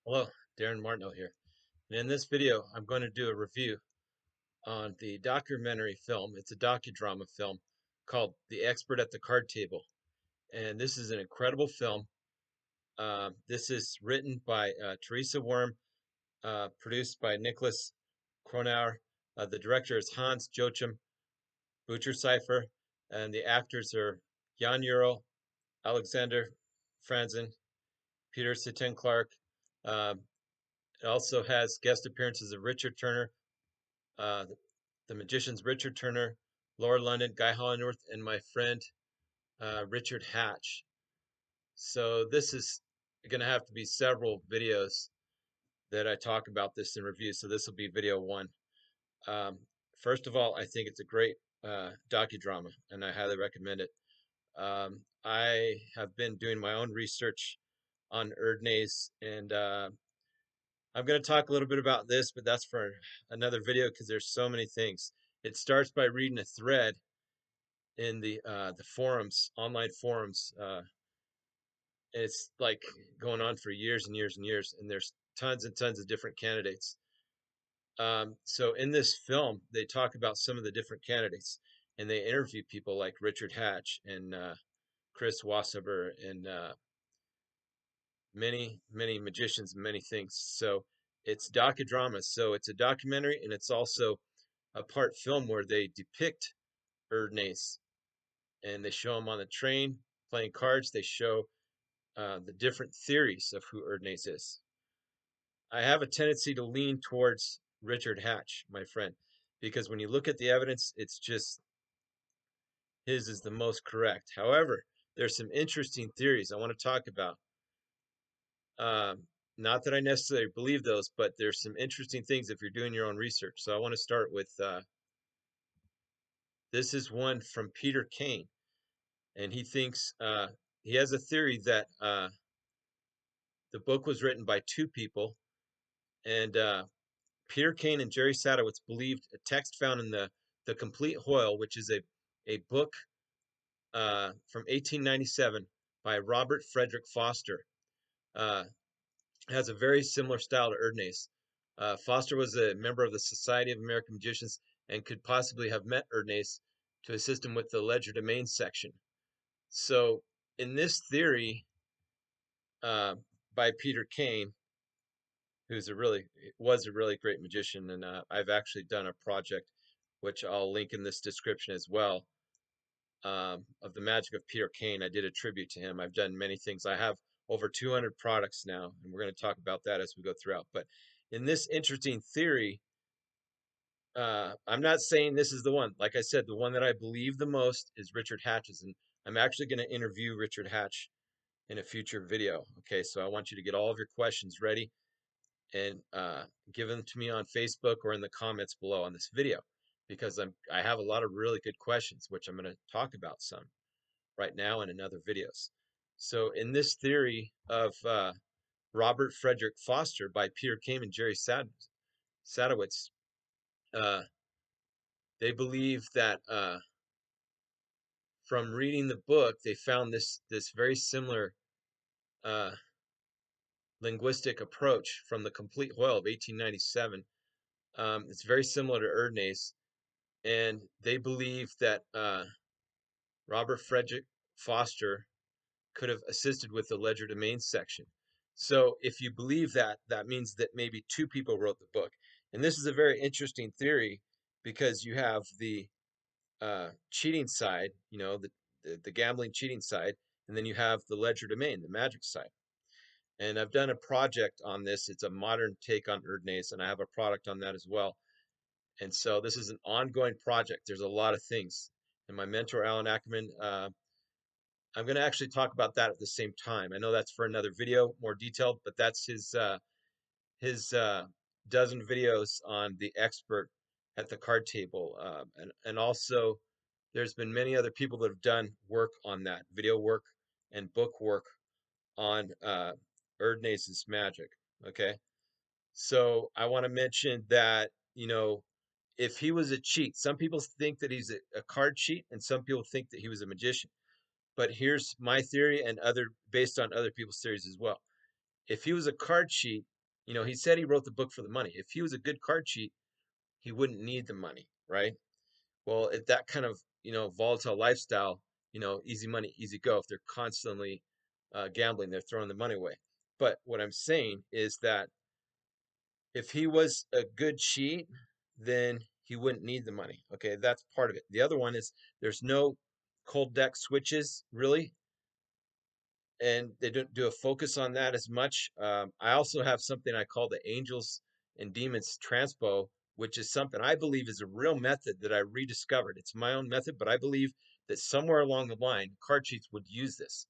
Hello, Darin Martineau here. And in this video, I'm going to do a review on the documentary film. It's a docudrama film called The Expert at the Card Table. And this is an incredible film. This is written by Teresa Worm, produced by Nicholas Kronauer. The director is Hans Joachim Butchercipher, and the actors are Jan Euro, Alexander Franzen, Peter Sitten Clark. Uh, it also has guest appearances of Richard Turner, uh, the magicians Richard Turner, Laura London, Guy Hollingworth, and my friend Richard Hatch. So this is going to have to be several videos that I talk about this in review. So this will be video one. Um, First of all, I think it's a great docudrama, and I highly recommend it. I have been doing my own research on Erdnase, and I'm going to talk a little bit about this, but that's for another video because there's so many things. It starts by reading a thread in the forums, online forums. It's like going on for years and years and years, and there's tons and tons of different candidates. So in this film, they talk about some of the different candidates, and they interview people like Richard Hatch and Chris Wasserber and many magicians and many things. So it's docudrama. So it's a documentary, and it's also a part film where they depict Erdnase, and they show him on the train playing cards. They show the different theories of who Erdnase is. I have a tendency to lean towards Richard Hatch, my friend, because when you look at the evidence, it's just his is the most correct. However, there's some interesting theories I want to talk about. Not that I necessarily believe those, but there's some interesting things if you're doing your own research. So I want to start with this is one from Peter Kane, and he thinks he has a theory that the book was written by two people, and Peter Kane and Jerry Sadowitz believed a text found in the Complete Hoyle, which is a book from 1897 by Robert Frederick Foster, uh, has a very similar style to Erdnase. Foster was a member of the Society of American Magicians and could possibly have met Erdnase to assist him with the legerdemain section. So, in this theory uh, by Peter Kane, who's a really was a really great magician, and I've actually done a project which I'll link in this description as well, of the magic of Peter Kane. I did a tribute to him. I've done many things. I have over 200 products now, and we're going to talk about that as we go throughout. But in this interesting theory, I'm not saying this is the one. Like I said, the one that I believe the most is Richard Hatch's, and I'm actually going to interview Richard Hatch in a future video. Okay, so I want you to get all of your questions ready and give them to me on Facebook or in the comments below on this video, because I have a lot of really good questions, which I'm going to talk about some right now and in other videos. So in this theory of Robert Frederick Foster by Peter Kane and Jerry Sadowitz, uh, they believe that from reading the book, they found this very similar uh, linguistic approach from the Complete Hoyle of 1897. It's very similar to Erdnase, and they believe that Robert Frederick Foster could have assisted with the legerdemain section. So if you believe that, that means that maybe two people wrote the book. And this is a very interesting theory because you have the cheating side, the gambling cheating side, and then you have the legerdemain, the magic side. And I've done a project on this. It's a modern take on Erdnase, and I have a product on that as well. And so this is an ongoing project. There's a lot of things. And my mentor, Alan Ackerman, I'm going to actually talk about that at the same time. I know that's for another video, more detailed, but that's his dozen videos on the expert at the card table, and also there's been many other people that have done work on that, video work and book work on Erdnase's magic. Okay, so I want to mention that if he was a cheat, some people think that he's a card cheat, and some people think that he was a magician. But here's my theory and other based on other people's theories as well. If he was a card cheat, he said he wrote the book for the money. If he was a good card cheat, he wouldn't need the money, right? Well, if that kind of, volatile lifestyle, easy money, easy go, if they're constantly gambling, they're throwing the money away. But what I'm saying is that if he was a good cheat, then he wouldn't need the money. Okay, that's part of it. The other one is there's no cold deck switches really, and they don't do a focus on that as much. I also have something I call the Angels and Demons Transpo, which is something I believe is a real method that I rediscovered. It's my own method, but I believe that somewhere along the line, card cheats would use this.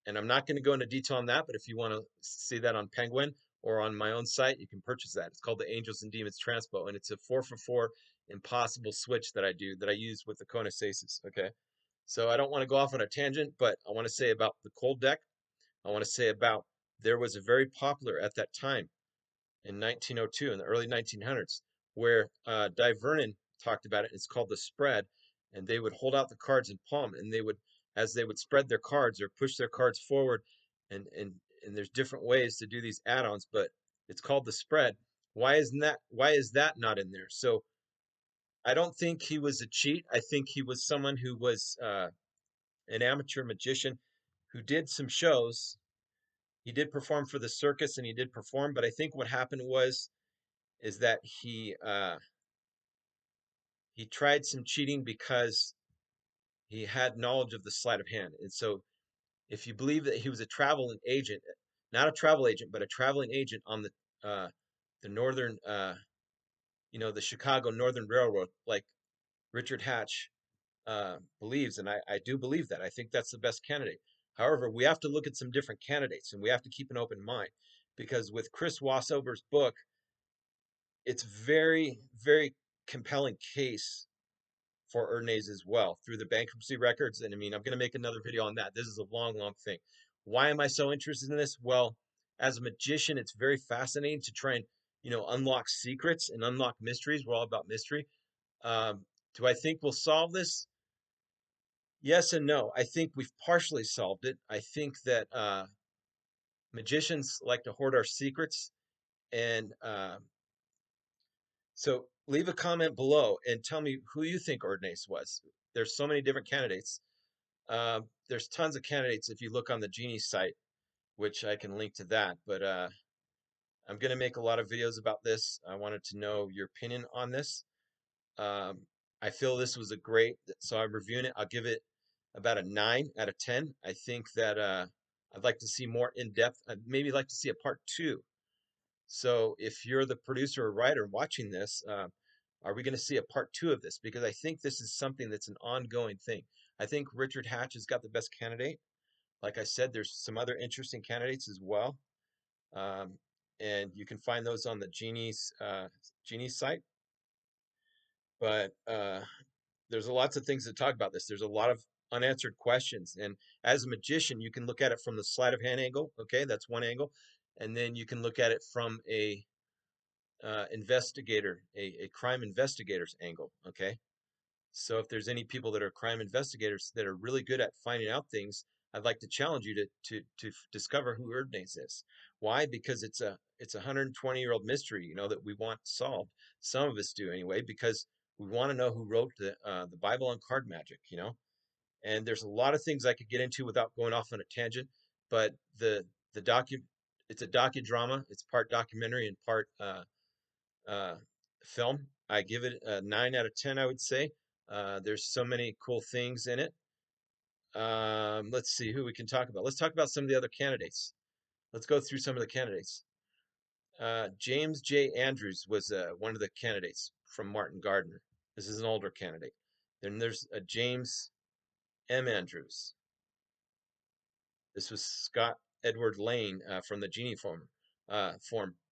And I'm not going to go into detail on that, but if you want to see that on Penguin or on my own site, you can purchase that. It's called the Angels and Demons Transpo, and it's a 4-for-4 impossible switch that I use with the Conus Aces. Okay. So I don't want to go off on a tangent, but I want to say about the cold deck. I want to say about there was a very popular at that time in 1902 in the early 1900s where Di Vernon talked about it. It's called the spread, and they would hold out the cards in palm, and they would as they would spread their cards or push their cards forward, and there's different ways to do these add-ons, but it's called the spread. Why is that not in there? So I don't think he was a cheat. I think he was someone who was an amateur magician who did some shows. He did perform for the circus and he did perform, but I think what happened was is that he tried some cheating because he had knowledge of the sleight of hand. And so if you believe that he was a traveling agent, not a travel agent, but a traveling agent on the northern the Chicago Northern Railroad, like Richard Hatch believes, and I do believe that. I think that's the best candidate. However, we have to look at some different candidates and we have to keep an open mind because with Chris Wassover's book, it's very, very compelling case for Erdnase as well through the bankruptcy records. And I mean, I'm going to make another video on that. This is a long, long thing. Why am I so interested in this? Well, as a magician, it's very fascinating to try and, unlock secrets and unlock mysteries. We're all about mystery. Um, do I think we'll solve this? Yes and no. I think we've partially solved it. I think that magicians like to hoard our secrets. And so leave a comment below and tell me who you think Erdnase was. There's so many different candidates. There's tons of candidates if you look on the Genie site, which I can link to that. But I'm going to make a lot of videos about this. I wanted to know your opinion on this. Um, I feel this was a great, so I'm reviewing it. I'll give it about a 9 out of 10. I think that I'd like to see more in depth. I'd maybe like to see a part 2. So if you're the producer or writer watching this, are we going to see a part 2 of this? Because I think this is something that's an ongoing thing. I think Richard Hatch has got the best candidate. Like I said, there's some other interesting candidates as well. Um, and you can find those on the Genie site. But there's lots of things to talk about this. There's a lot of unanswered questions. And as a magician, you can look at it from the sleight of hand angle. Okay, that's one angle. And then you can look at it from a investigator, a crime investigator's angle. Okay. So if there's any people that are crime investigators that are really good at finding out things, I'd like to challenge you to discover who Erdnase is. Why? Because it's a 120-year-old mystery, that we want solved. Some of us do anyway, because we want to know who wrote the Bible on card magic. And there's a lot of things I could get into without going off on a tangent. But the it's a docudrama. It's part documentary and part uh, film. I give it a 9 out of 10, I would say. There's so many cool things in it. Let's see who we can talk about. Let's talk about some of the other candidates. Let's go through some of the candidates. James J. Andrews was one of the candidates from Martin Gardner. This is an older candidate. Then there's James M. Andrews. This was Scott Edward Lane from the Genie form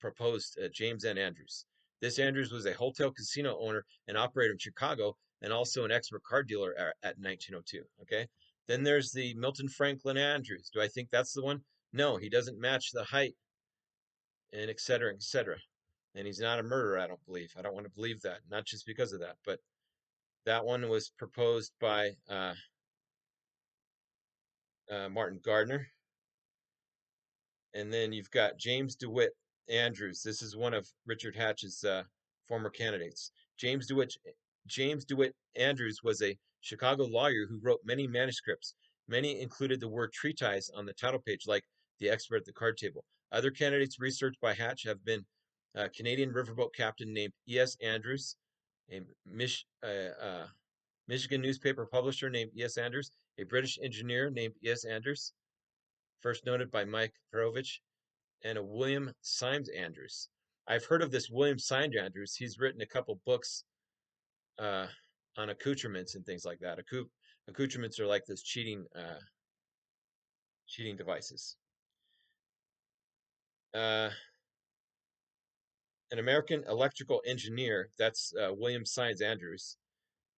proposed James N. Andrews. This Andrews was a hotel casino owner and operator in Chicago and also an expert card dealer at 1902. Okay. Then there's the Milton Franklin Andrews. Do I think that's the one? No, he doesn't match the height and et cetera, et cetera. And he's not a murderer, I don't believe. I don't want to believe that, not just because of that, but that one was proposed by Martin Gardner. And then you've got James DeWitt Andrews. This is one of Richard Hatch's former candidates. James DeWitt Andrews was a Chicago lawyer who wrote many manuscripts. Many included the word treatise on the title page, like The Expert at the Card Table. Other candidates researched by Hatch have been a Canadian riverboat captain named E.S. Andrews, a Michigan newspaper publisher named E.S. Andrews, a British engineer named E.S. Andrews, first noted by Mike Perovich, and a William Symes Andrews. I've heard of this William Symes Andrews. He's written a couple books uh, on accoutrements and things like that. Accoutrements are like those cheating devices. Uh, an American electrical engineer, that's William Symes Andrews,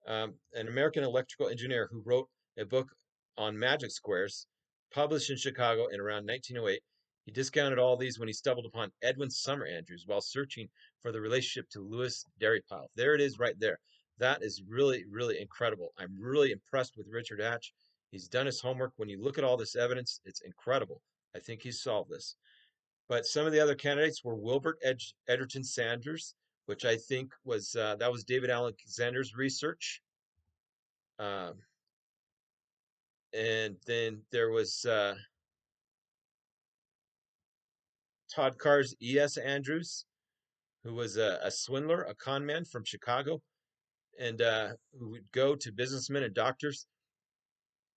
an American electrical engineer who wrote a book on magic squares, published in Chicago in around 1908. He discounted all these when he stumbled upon Edwin Summer Andrews while searching for the relationship to Louis Derrypile. There it is right there. That is really, really incredible. I'm really impressed with Richard Hatch. He's done his homework. When you look at all this evidence, it's incredible. I think he's solved this. But some of the other candidates were Wilbert Edgerton Sanders, which I think was that was David Alexander's research. Um, and then there was Todd Carr's E.S. Andrews, who was a swindler, a con man from Chicago, and who would go to businessmen and doctors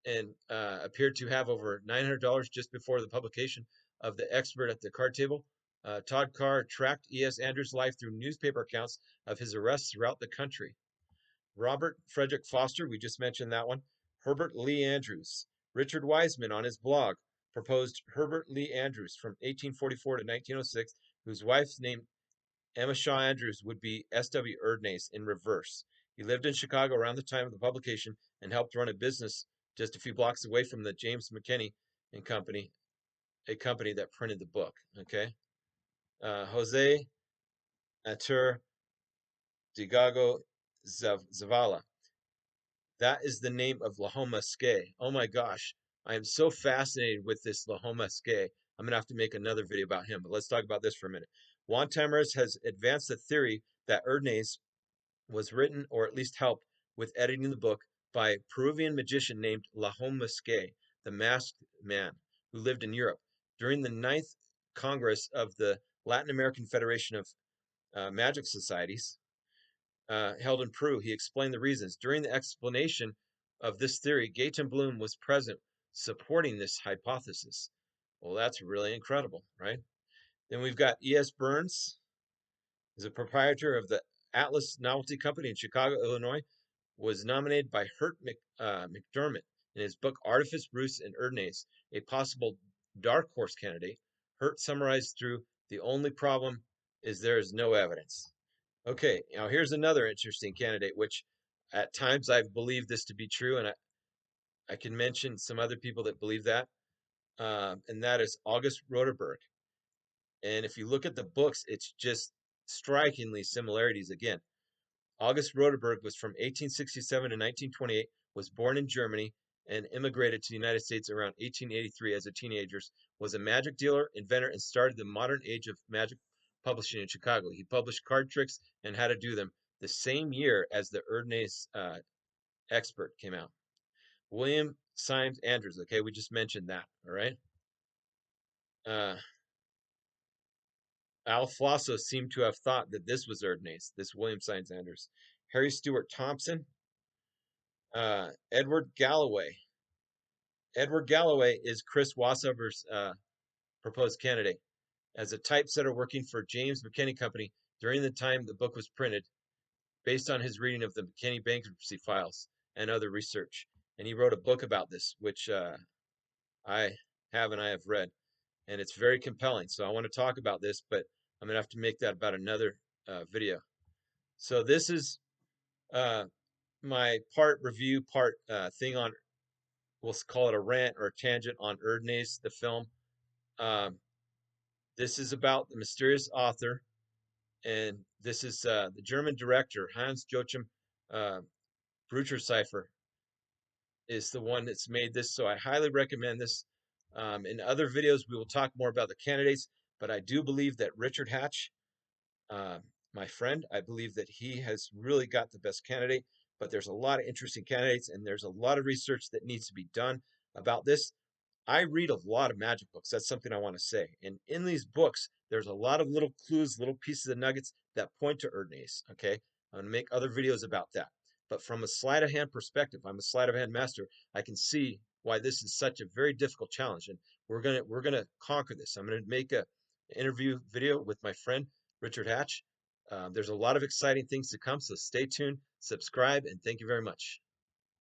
and appeared to have over $900 just before the publication of The Expert at the Card Table. Todd Carr tracked E.S. Andrews' life through newspaper accounts of his arrests throughout the country. Robert Frederick Foster, we just mentioned that one. Herbert Lee Andrews. Richard Wiseman on his blog proposed Herbert Lee Andrews from 1844 to 1906, whose wife's name, Emma Shaw Andrews, would be S.W. Erdnase in reverse. He lived in Chicago around the time of the publication and helped run a business just a few blocks away from the James McKinney and Company, a company that printed the book. Okay. Jose Atur Digago Zavala. That is the name of Lahoma Skye. Oh my gosh. I am so fascinated with this Lahoma Skye. I'm going to have to make another video about him, but let's talk about this for a minute. Juan Tamariz has advanced the theory that Erdnase was written, or at least helped with editing the book, by a Peruvian magician named Lahoma Skye, the masked man, who lived in Europe. During the Ninth Congress of the Latin American Federation of Magic Societies, held in Peru, he explained the reasons. During the explanation of this theory, Gaten Bloom was present, supporting this hypothesis. Well, that's really incredible, right? Then we've got E.S. Burns, is a proprietor of the Atlas Novelty Company in Chicago, Illinois, was nominated by McDermott in his book Artifice, Ruse, and Erdnase, a possible dark horse candidate. Hurt summarized through the only problem is there is no evidence. Okay, now here's another interesting candidate, which at times I've believed this to be true, and I can mention some other people that believe that, and that is August Roderberg. And if you look at the books, it's just strikingly similarities again. August Roderberg was from 1867 to 1928, was born in Germany, and immigrated to the United States around 1883 as a teenager, was a magic dealer, inventor, and started the modern age of magic publishing in Chicago. He published card tricks and how to do them the same year as the Erdnase Expert came out. William Symes Andrews, okay, we just mentioned that, all right? Al Flosso seemed to have thought that this was Erdnase, this William Symes Andrews. Harry Stewart Thompson, Edward Galloway. Edward Galloway is Chris Wassover's proposed candidate. As a typesetter working for James McKinney Company during the time the book was printed, based on his reading of the McKinney bankruptcy files and other research. And he wrote a book about this, which I have read, and it's very compelling. So I want to talk about this, but I'm going to have to make that about another video. So this is my part review, part thing on, we'll call it a rant or a tangent on Erdnase, the film. This is about the mysterious author, and this is the German director, Hans Joachim Bruchercipher, is the one that's made this. So I highly recommend this. In other videos, we will talk more about the candidates, But I do believe that Richard Hatch, uh, my friend, I believe that he has really got the best candidate. But there's a lot of interesting candidates, and there's a lot of research that needs to be done about this. I read a lot of magic books. That's something I want to say. And in these books, there's a lot of little clues, little pieces of nuggets that point to Erdnase. Okay. I'm going to make other videos about that. But from a sleight of hand perspective, I'm a sleight of hand master. I can see why this is such a very difficult challenge. And we're gonna conquer this. I'm gonna make a interview video with my friend Richard Hatch. There's a lot of exciting things to come, so stay tuned, subscribe, and thank you very much.